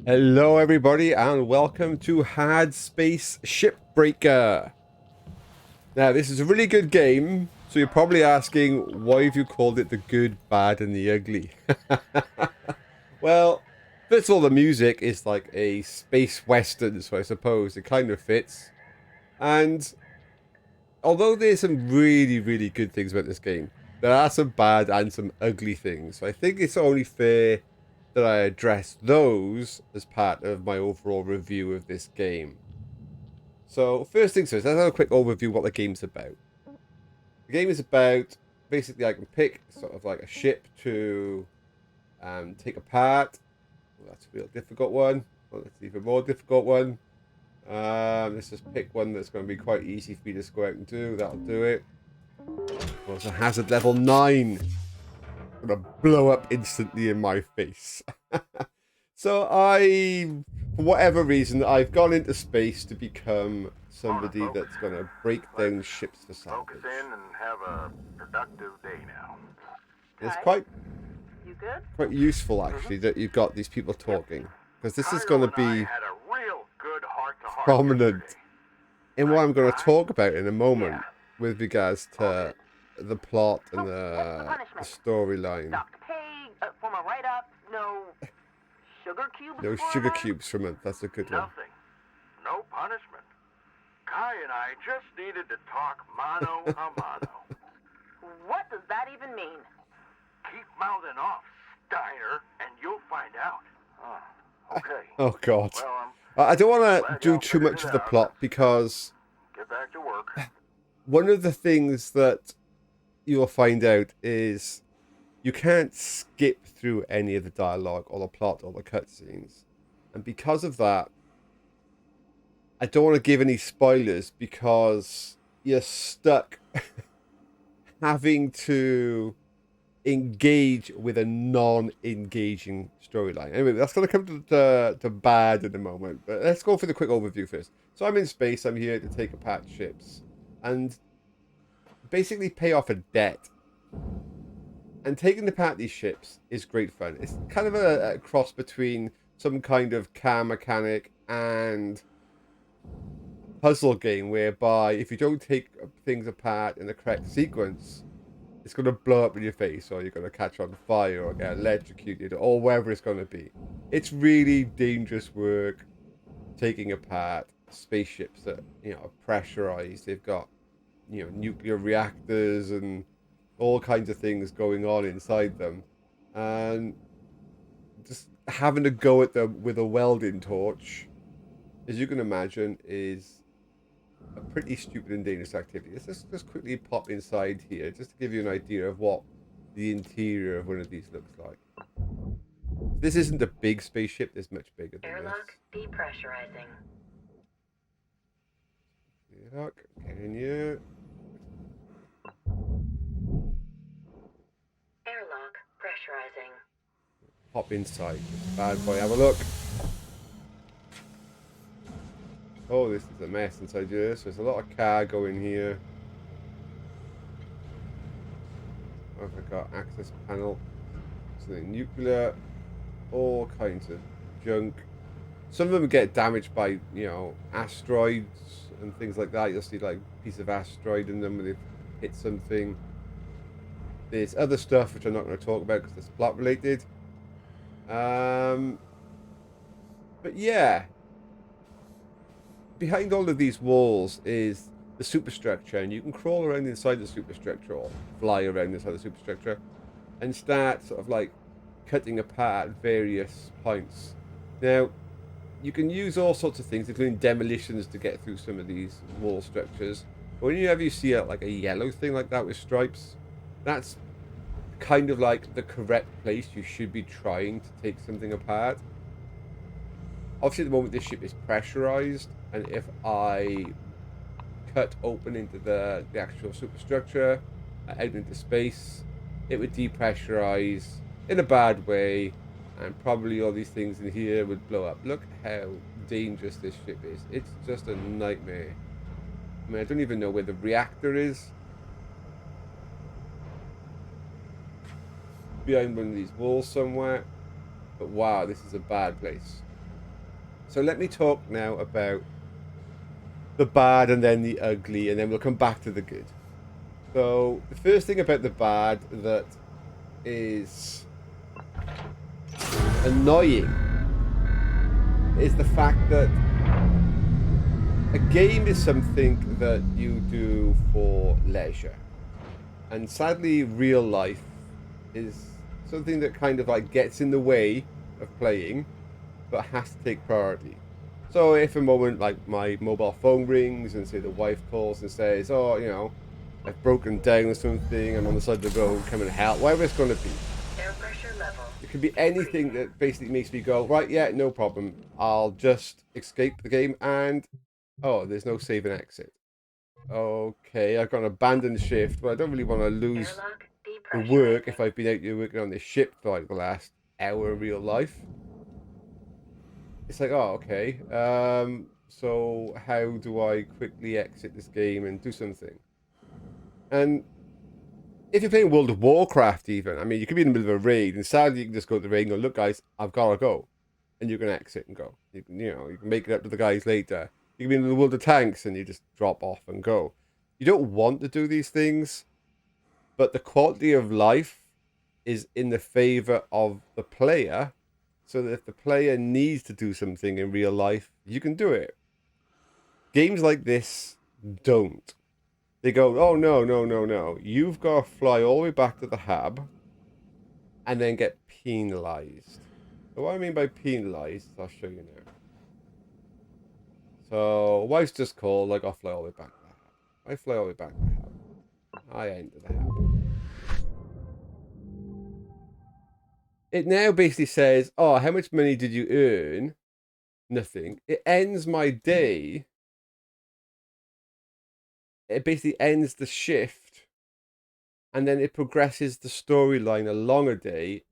Hello, everybody, and welcome to Hardspace Shipbreaker. Now, this is a really good game, so you're probably asking, why have you called it the good, bad, and the ugly? Well, first of all, the music is like a space western, so I suppose it kind of fits. And although there's some really, really good things about this game, there are some bad and some ugly things. So I think it's only fair that I address those as part of my overall review of this game. So first things first, let's have a quick overview of what the game's about. The game is about basically I can pick sort of like a ship to take apart. Well, that's a real difficult one. Well, that's an even more difficult one. Let's just pick one that's going to be quite easy for me to just go out and do. That'll do it. Well, it's a hazard level 9. Gonna blow up instantly in my face. So for whatever reason, I've gone into space to become somebody that's gonna break down ships for salvage. Focus in and have a productive day now. It's You good? quite useful actually that you've got these people talking, because this is Cairo gonna and I be had a real good heart-to-heart prominent yesterday. in what I'm gonna talk about in a moment Yeah. with regards to the plot and What's the the punishment? storyline. Docked pay for my write-up? No sugar cubes? No for sugar that? cubes from it. That's a good one. Nothing. No punishment. Kai and I just needed to talk mano a mano. What does that even mean? Keep mouthing off, Steiner, and you'll find out. Oh, okay. Oh God. Well, I don't want to glad do y'all too figured much it of the out. plot because Get back to work. one of the things that you will find out is you can't skip through any of the dialogue or the plot or the cutscenes. And because of that, I don't want to give any spoilers because you're stuck having to engage with a non-engaging storyline. Anyway, that's going to come to bad in a moment, but let's go for the quick overview first. So I'm in space. I'm here to take apart ships and basically pay off a debt. And taking apart these ships is great fun. It's kind of a cross between some kind of car mechanic and puzzle game whereby if you don't take things apart in the correct sequence, it's going to blow up in your face, or you're going to catch on fire, or get electrocuted, or whatever it's going to be. It's really dangerous work taking apart spaceships that are pressurized. They've got nuclear reactors and all kinds of things going on inside them, and just having to go at them with a welding torch, as you can imagine, is a pretty stupid and dangerous activity. Let's just quickly pop inside here, just to give you an idea of what the interior of one of these looks like. This isn't a big spaceship, it's much bigger than Airlock depressurizing. this. Look, get in here. Airlock pressurizing. Hop inside. Bad boy, have a look. Oh, this is a mess inside here. So there's a lot of cargo in here. Oh, I've got access panel. Something nuclear. All kinds of junk. Some of them get damaged by, asteroids and things like that. You'll see like a piece of asteroid in them when they've hit something. There's other stuff which I'm not going to talk about because it's plot related. But yeah. Behind all of these walls is the superstructure, and you can crawl around inside the superstructure or fly around inside the superstructure and start sort of like cutting apart various points. Now, you can use all sorts of things, including demolitions, to get through some of these wall structures. But whenever you see like a yellow thing like that with stripes, that's kind of like the correct place you should be trying to take something apart. Obviously, at the moment, this ship is pressurized, and if I cut open into the actual superstructure, out into space, it would depressurize in a bad way, and probably all these things in here would blow up. Look how dangerous this ship is. It's just a nightmare. I mean, I don't even know where the reactor is. Behind one of these walls somewhere. But wow, this is a bad place. So let me talk now about the bad and then the ugly, and then we'll come back to the good. So the first thing about the bad that is annoying is the fact that a game is something that you do for leisure. And sadly, real life is something that kind of like gets in the way of playing, but has to take priority. So if a moment like my mobile phone rings and say the wife calls and says, oh, you know, I've broken down or something, I'm on the side of the road, come and help, whatever it's going to be. Air pressure level. It could be anything that basically makes me go, right, yeah, no problem. I'll just escape the game and, oh, there's no save and exit. Okay, I've got an abandoned shift, but I don't really want to lose Airlock the work depressurizing. if I've been out here working on this ship for like the last hour in real life. It's like, oh, okay. So how do I quickly exit this game and do something? And if you're playing World of Warcraft, even, I mean, you could be in the middle of a raid, and sadly, you can just go to the raid and go, look, guys, I've got to go. And you can exit and go. You can, you can make it up to the guys later. You can be in the World of Tanks and you just drop off and go. You don't want to do these things, but the quality of life is in the favor of the player, so that if the player needs to do something in real life, you can do it. Games like this don't. They go, oh, no, no, no, no. You've got to fly all the way back to the hub and then get penalized. So what I mean by penalized, I'll show you now. So, wife's just called, like, I'll fly all the way back to the hub. I fly all the way back to the hub. I enter the hub. It now basically says, oh, how much money did you earn? Nothing. It ends my day. It basically ends the shift, and then it progresses the storyline along a day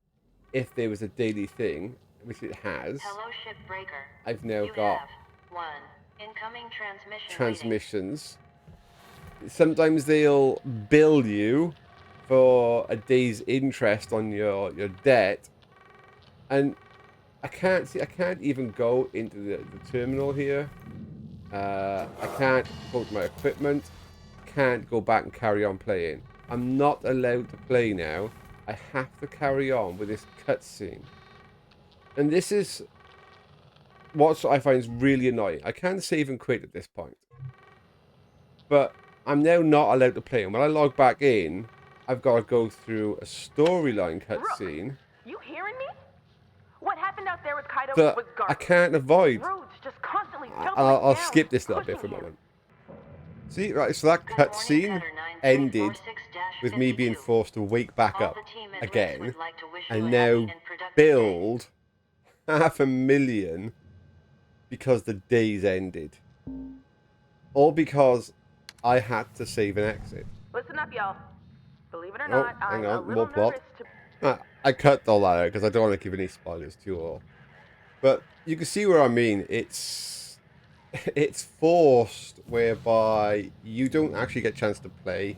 if there was a daily thing, which it has. Hello, Shipbreaker. I've now You got have one incoming transmission. transmissions. Sometimes they'll bill you for a day's interest on your debt, and I can't even go into the terminal here. I can't go to my equipment. Can't go back and carry on playing. I'm not allowed to play now. I have to carry on with this cutscene. And this is what I find is really annoying. I can save and quit at this point, but I'm now not allowed to play. And when I log back in, I've got to go through a storyline cutscene You hearing me? What happened out there with Kaido that was I garbage. can't avoid. Roads just constantly doubling I'll down, skip this little bit for pushing a him. moment. See, right, so that cutscene ended with me being forced to wake back up again and now build 500,000 because the days ended. All because I had to save and exit. Listen up, y'all. Believe it or Oh, not, hang I'm a on, little more plot. nervous to... I cut all that out because I don't want to give any spoilers to you all. But you can see where I mean. It's forced whereby you don't actually get a chance to play.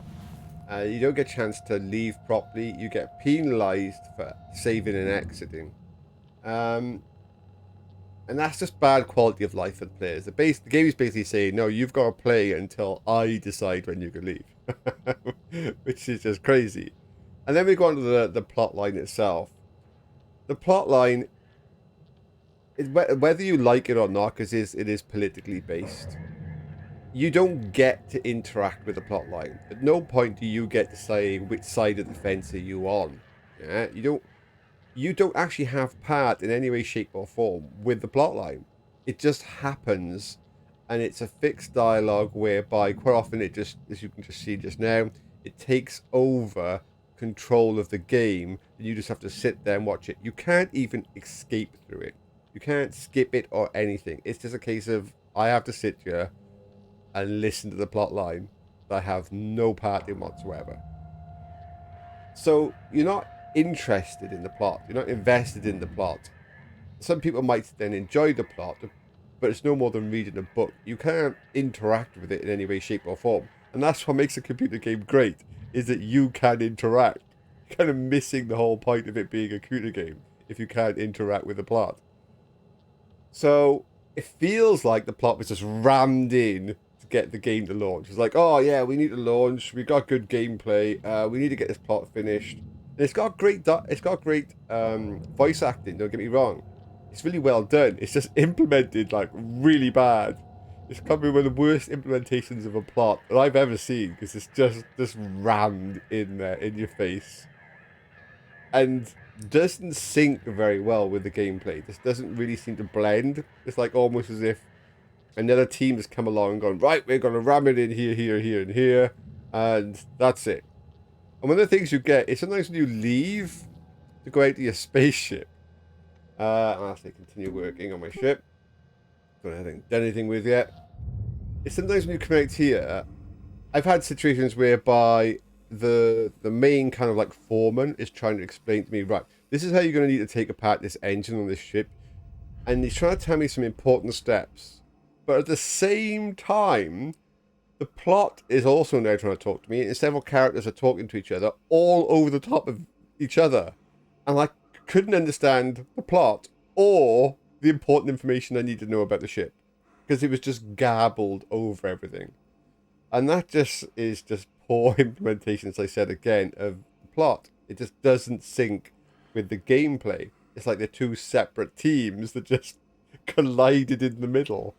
You don't get a chance to leave properly. You get penalized for saving and exiting. And that's just bad quality of life for the players. The game is basically saying, no, you've got to play until I decide when you can leave. Which is just crazy. And then we go on to the plot line itself. The plot line, whether you like it or not, because it is politically based, you don't get to interact with the plot line. At no point do you get to say which side of the fence are you on. Yeah, you don't actually have part in any way, shape, or form with the plot line. It just happens, and it's a fixed dialogue whereby quite often it just, as you can just see just now, it takes over control of the game, and you just have to sit there and watch it. You can't even escape through it. You can't skip it or anything. It's just a case of I have to sit here and listen to the plot line that I have no part in whatsoever. So you're not interested in the plot. You're not invested in the plot. Some people might then enjoy the plot, but it's no more than reading a book. You can't interact with it in any way, shape, or form. And that's what makes a computer game great, is that you can interact. You're kind of missing the whole point of it being a computer game if you can't interact with the plot. So it feels like the plot was just rammed in to get the game to launch. It's like, oh yeah, we need to launch. We got good gameplay. We need to get this plot finished. And it's got great voice acting. Don't get me wrong. It's really well done. It's just implemented like really bad. It's probably one of the worst implementations of a plot that I've ever seen because it's just rammed in there in your face, and doesn't sync very well with the gameplay. This doesn't really seem to blend. It's like almost as if another team has come along and gone, right, we're going to ram it in here, here, here, and here, and that's it. And one of the things you get is sometimes when you leave to go out to your spaceship, I'll say continue working on my ship. Don't have anything done anything with yet. It's sometimes when you connect here, I've had situations whereby the main kind of like foreman is trying to explain to me, right, this is how you're going to need to take apart this engine on this ship, and he's trying to tell me some important steps, but at the same time the plot is also now trying to talk to me, and several characters are talking to each other all over the top of each other, and I couldn't understand the plot or the important information I need to know about the ship because it was just garbled over everything. And that just is just poor implementation, as I said again, of the plot. It just doesn't sync with the gameplay. It's like they're two separate teams that just collided in the middle.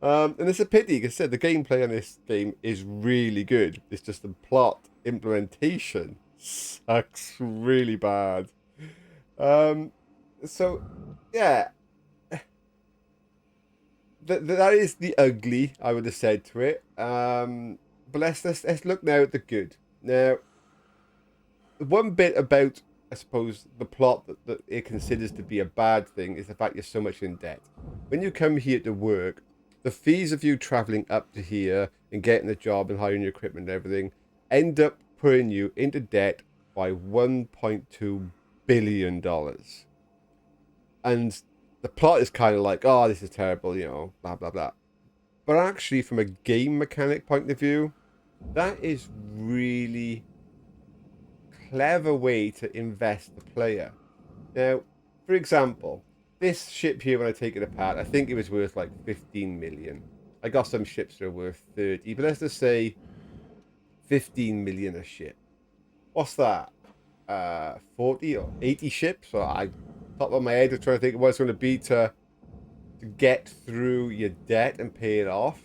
And it's a pity, because I said the gameplay on this game is really good. It's just the plot implementation sucks really bad. So, yeah. That is the ugly, I would have said to it. But let's look now at the good. Now, one bit about, I suppose, the plot that it considers to be a bad thing is the fact you're so much in debt. When you come here to work, the fees of you traveling up to here and getting a job and hiring your equipment and everything end up putting you into debt by $1.2 billion. And the plot is kind of like, oh, this is terrible, you know, blah, blah, blah. But actually, from a game mechanic point of view, that is really clever way to invest the player. Now, for example, this ship here, when I take it apart, I think it was worth like 15 million. I got some ships that are worth 30, but let's just say 15 million a ship. What's that? 40 or 80 ships? Or I top of my head of trying to think of what it's going to be to get through your debt and pay it off.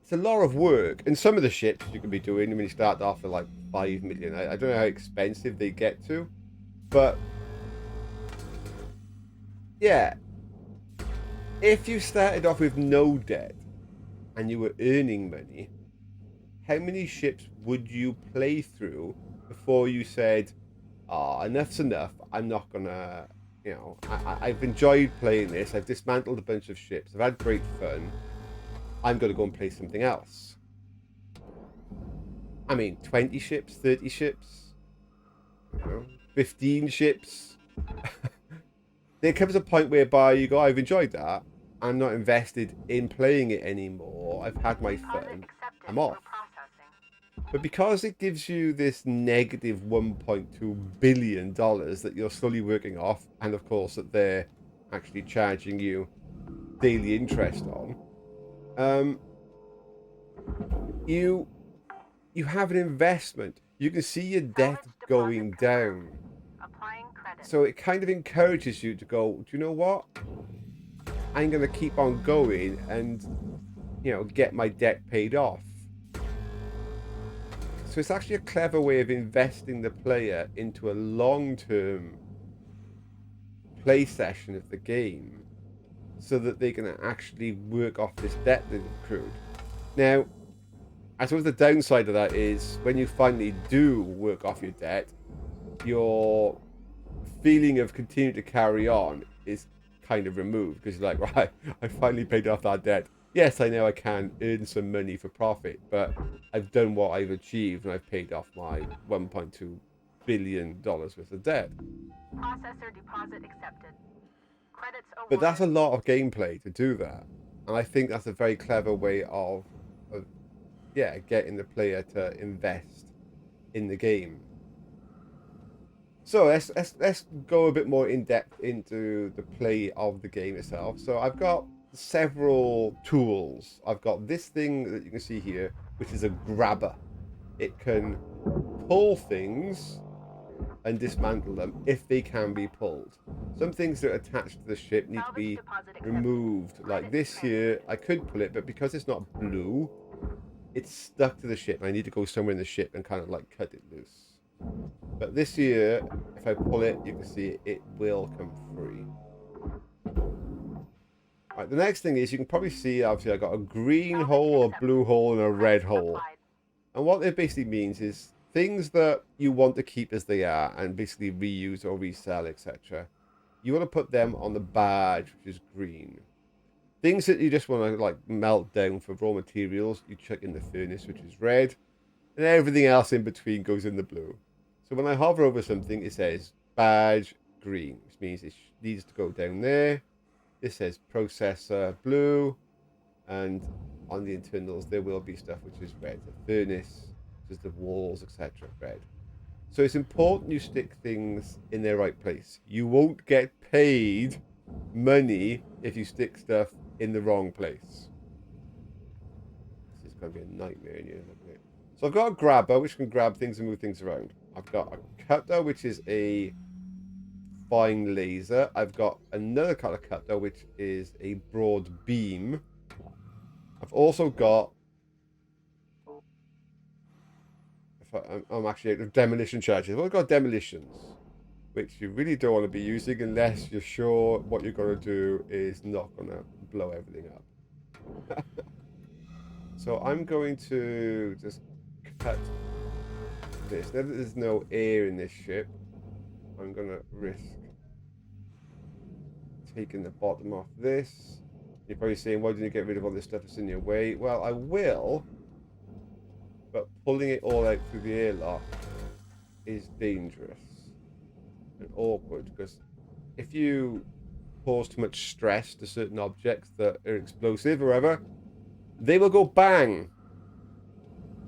It's a lot of work, and some of the ships you can be doing when you start off with like 5 million. I don't know how expensive they get to, but yeah, if you started off with no debt and you were earning money, how many ships would you play through before you said, oh, enough's enough, I'm not gonna, you know, I've enjoyed playing this, I've dismantled a bunch of ships, I've had great fun, I'm gonna go and play something else. I mean, 20 ships, 30 ships, you know, 15 ships. There comes a point whereby you go, I've enjoyed that, I'm not invested in playing it anymore, I've had my fun, I'm off. But because it gives you this negative $1.2 billion that you're slowly working off, and of course that they're actually charging you daily interest on, you have an investment. You can see your debt going down. So it kind of encourages you to go, do you know what? I'm going to keep on going and, you know, get my debt paid off. So it's actually a clever way of investing the player into a long-term play session of the game so that they can actually work off this debt they've accrued. Now, I suppose the downside of that is when you finally do work off your debt, your feeling of continuing to carry on is kind of removed because you're like, right, I finally paid off that debt. Yes, I know I can earn some money for profit, but I've done what I've achieved and I've paid off my $1.2 billion worth of debt. Processor deposit accepted. Credits awarded. But that's a lot of gameplay to do that. And I think that's a very clever way of yeah, getting the player to invest in the game. So let's go a bit more in depth into the play of the game itself. So I've got several tools. I've got this thing that you can see here, which is a grabber. It can pull things and dismantle them if they can be pulled. Some things that are attached to the ship need to be removed. Like this here, I could pull it, but because it's not blue, it's stuck to the ship. I need to go somewhere in the ship and kind of like cut it loose. But this here, if I pull it, you can see it will come free. Right, the next thing is you can probably see, obviously, I got a green hole, a blue hole, and a red hole. And what it basically means is things that you want to keep as they are and basically reuse or resell, etc. You want to put them on the badge, which is green. Things that you just want to like melt down for raw materials, you chuck in the furnace, which is red. And everything else in between goes in the blue. So when I hover over something, it says badge green, which means it needs to go down there. This says processor blue, and on the internals there will be stuff which is red. The furnace, which is the walls, etc. red. So it's important you stick things in their right place. You won't get paid money if you stick stuff in the wrong place. This is going to be a nightmare in here, isn't it? So I've got a grabber, which can grab things and move things around. I've got a cutter, which is a fine laser. I've got another kind of cutter, which is a broad beam. I've also got... I'm actually out of demolition charges. I've got demolitions, which you really don't want to be using unless you're sure what you're going to do is not going to blow everything up. So I'm going to just cut this. Now that there's no air in this ship, I'm going to risk taking the bottom off this. You're probably saying, why didn't you get rid of all this stuff that's in your way? Well, I will, but pulling it all out through the airlock is dangerous and awkward, because if you cause too much stress to certain objects that are explosive or whatever, they will go bang.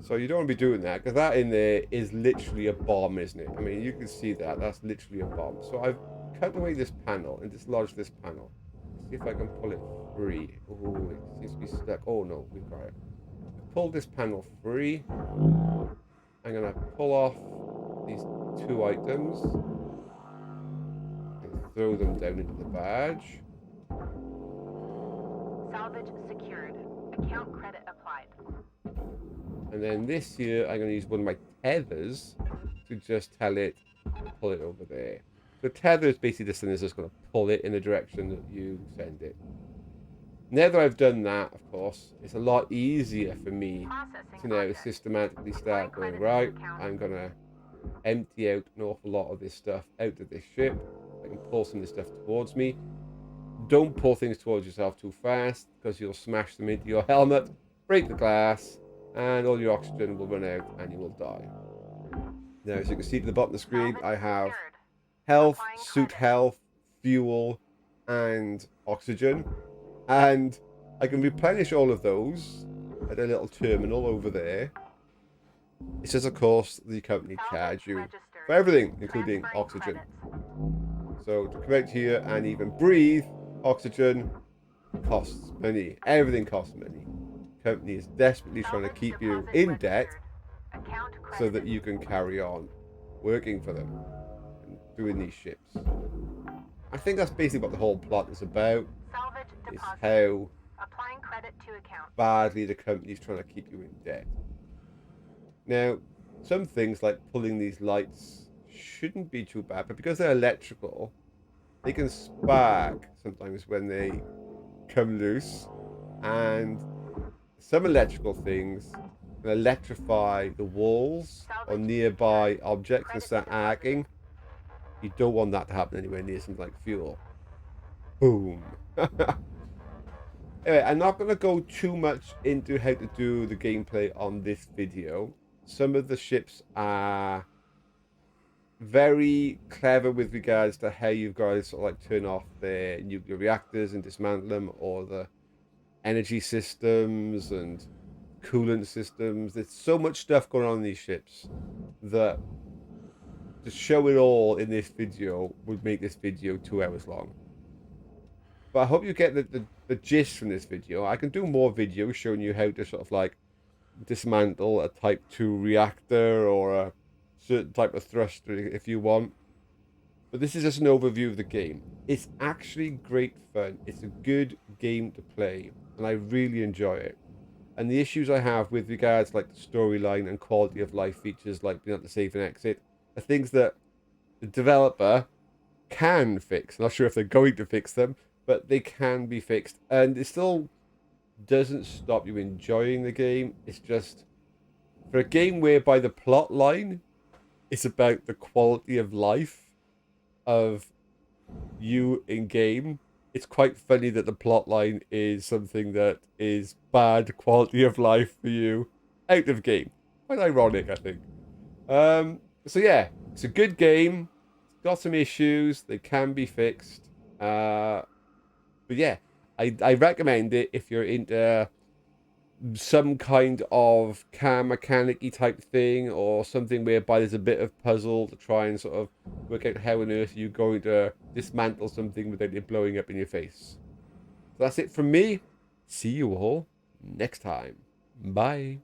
So you don't want to be doing that, because that in there is literally a bomb, isn't it? I mean, you can see that. That's literally a bomb. So I've cut away this panel and dislodged this panel. Let's see if I can pull it free. Oh, it seems to be stuck. Oh, no, we've got it. Pull this panel free. I'm going to pull off these two items and throw them down into the badge. Salvage secured. Account credit applied. And then this here, I'm going to use one of my tethers to just tell it to pull it over there. So tether is basically this thing that's just going to pull it in the direction that you send it. Now that I've done that, of course, it's a lot easier for me to now systematically start going, right, I'm going to empty out an awful lot of this stuff out of this ship. I can pull some of this stuff towards me. Don't pull things towards yourself too fast, because you'll smash them into your helmet, break the glass, and all your oxygen will run out and you will die. Now, as you can see to the bottom of the screen, I have health, suit health, fuel, and oxygen. And I can replenish all of those at a little terminal over there. It says, of course, the company charge you for everything, including oxygen. So to come out here and even breathe, oxygen costs money. Everything costs money. Company is desperately trying to keep you in debt so that you can carry on working for them and doing these ships. I think that's basically what the whole plot is about. Is how badly the company is trying to keep you in debt. Now, some things like pulling these lights shouldn't be too bad, but because they're electrical, they can spark sometimes when they come loose, and some electrical things can electrify the walls or nearby objects and start arcing. You don't want that to happen anywhere near something like fuel. Boom. Anyway, I'm not going to go too much into how to do the gameplay on this video. Some of the ships are very clever with regards to how you've got to sort of like turn off their nuclear reactors and dismantle them, or the energy systems and coolant systems. There's so much stuff going on in these ships that to show it all in this video would make this video 2 hours long. But I hope you get the gist from this video. I can do more videos showing you how to sort of like dismantle a Type 2 reactor or a certain type of thruster if you want. But this is just an overview of the game. It's actually great fun. It's a good game to play, and I really enjoy it. And the issues I have with regards like the storyline and quality of life features like being able to save and exit are things that the developer can fix. I'm not sure if they're going to fix them, but they can be fixed. And it still doesn't stop you enjoying the game. It's just, for a game whereby the plot line is about the quality of life of you in game, it's quite funny that the plot line is something that is bad quality of life for you out of game. Quite ironic, I think. So yeah, it's a good game. It's got some issues. They can be fixed. But yeah, I recommend it if you're into some kind of car mechanic-y type thing, or something whereby there's a bit of puzzle to try and sort of work out how on earth you're going to dismantle something without it blowing up in your face. So that's it from me. See you all next time. Bye.